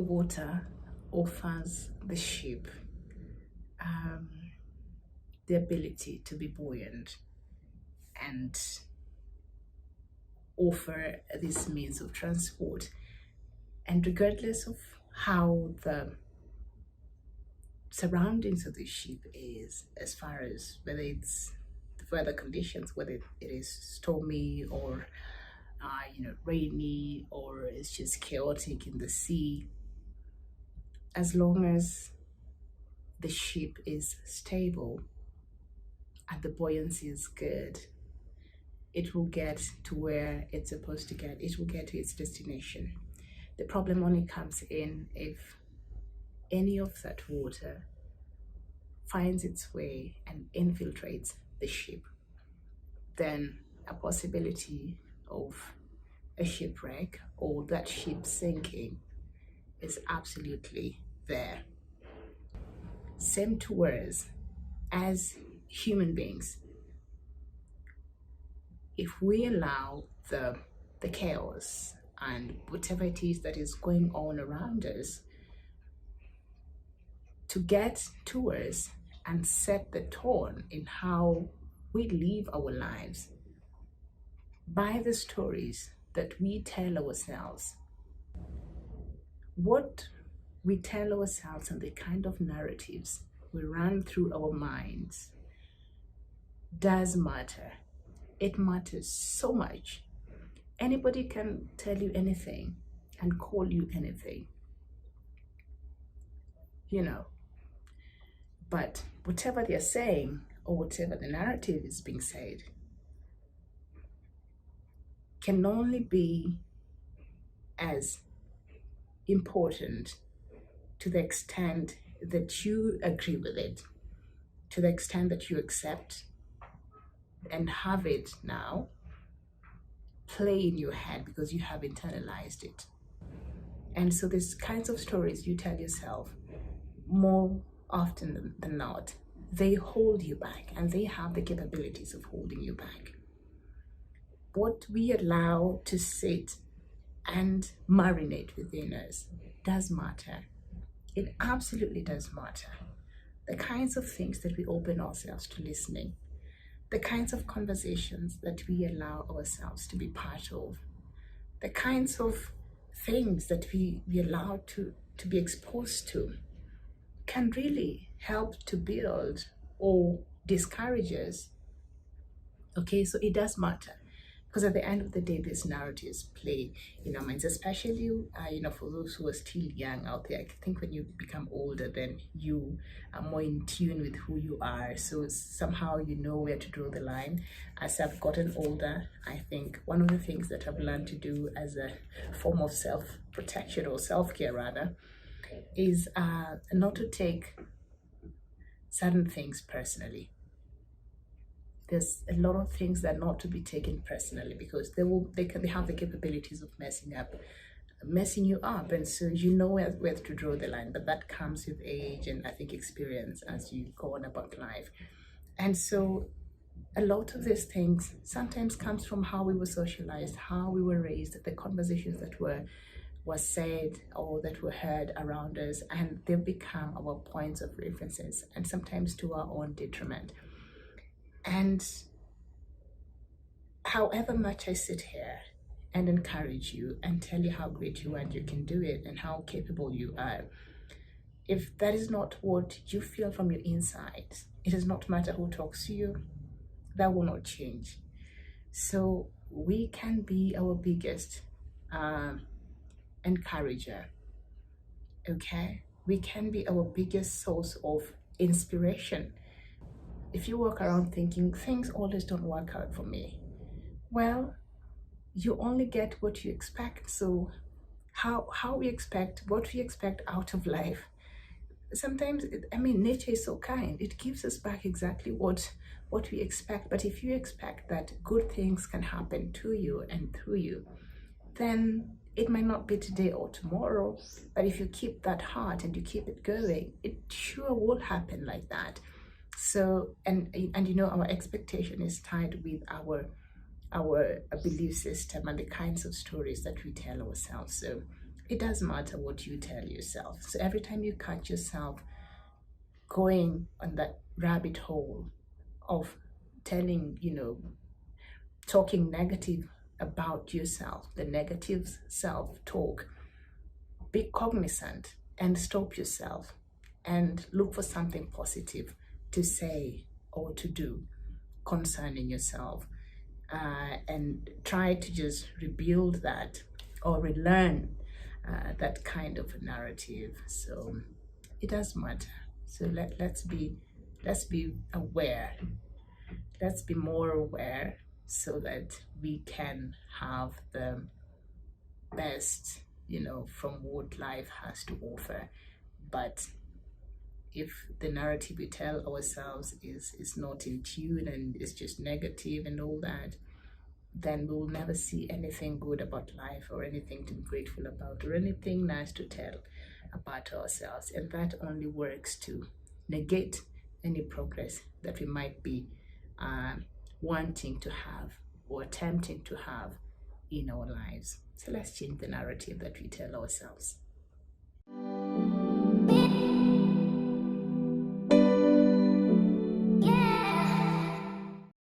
water offers the ship um, the ability to be buoyant and offer this means of transport. And regardless of how the surroundings of the ship is, as far as whether it's the weather conditions, whether it is stormy or rainy, or it's just chaotic in the sea, as long as the ship is stable and the buoyancy is good, it will get to where it's supposed to get. It will get to its destination. The problem only comes in if any of that water finds its way and infiltrates the ship. Then a possibility of a shipwreck or that ship sinking is absolutely there. Same towards as human beings. If we allow the chaos and whatever it is that is going on around us to get to us and set the tone in how we live our lives by the stories that we tell ourselves, what we tell ourselves and the kind of narratives we run through our minds does matter. It matters so much. Anybody can tell you anything and call you anything, but whatever they're saying or whatever the narrative is being said can only be as important to the extent that you agree with it, to the extent that you accept and have it now play in your head because you have internalized it. And so these kinds of stories you tell yourself, more often than not, they hold you back, and they have the capabilities of holding you back. What we allow to sit and marinate within us does matter. It absolutely does matter. The kinds of things that we open ourselves to listening, the kinds of conversations that we allow ourselves to be part of, the kinds of things that we allow to be exposed to can really help to build or discourage us. Okay, so it does matter. Because at the end of the day, these narratives play in our minds, especially, for those who are still young out there. I think when you become older, then you are more in tune with who you are. So somehow you know where to draw the line. As I've gotten older, I think one of the things that I've learned to do as a form of self-protection or self-care rather, is not to take certain things personally. There's a lot of things that are not to be taken personally because they have the capabilities of messing you up, and so you know where to draw the line. But that comes with age and I think experience as you go on about life. And so a lot of these things sometimes comes from how we were socialized, how we were raised, the conversations that were said or that were heard around us, and they've become our points of references, and sometimes to our own detriment. And however much I sit here and encourage you and tell you how great you are and you can do it and how capable you are, if that is not what you feel from your inside, it does not matter who talks to you, that will not change. So we can be our biggest encourager, okay? We can be our biggest source of inspiration. If you walk around thinking things always don't work out for me, well, you only get what you expect. So how we expect what we expect out of life, sometimes nature is so kind, it gives us back exactly what we expect. But if you expect that good things can happen to you and through you, then it might not be today or tomorrow, but if you keep that heart and you keep it going, it sure will happen like that. So and our expectation is tied with our belief system and the kinds of stories that we tell ourselves. So it doesn't matter what you tell yourself. So every time you catch yourself going on that rabbit hole of telling, talking negative about yourself, the negative self talk, be cognizant and stop yourself and look for something positive to say or to do concerning yourself, and try to just rebuild that or relearn that kind of a narrative. So it does matter. So let's be aware. Let's be more aware so that we can have the best, from what life has to offer. But if the narrative we tell ourselves is not in tune and is just negative and all that, then we will never see anything good about life or anything to be grateful about or anything nice to tell about ourselves. And that only works to negate any progress that we might be uh, wanting to have or attempting to have in our lives. So let's change the narrative that we tell ourselves.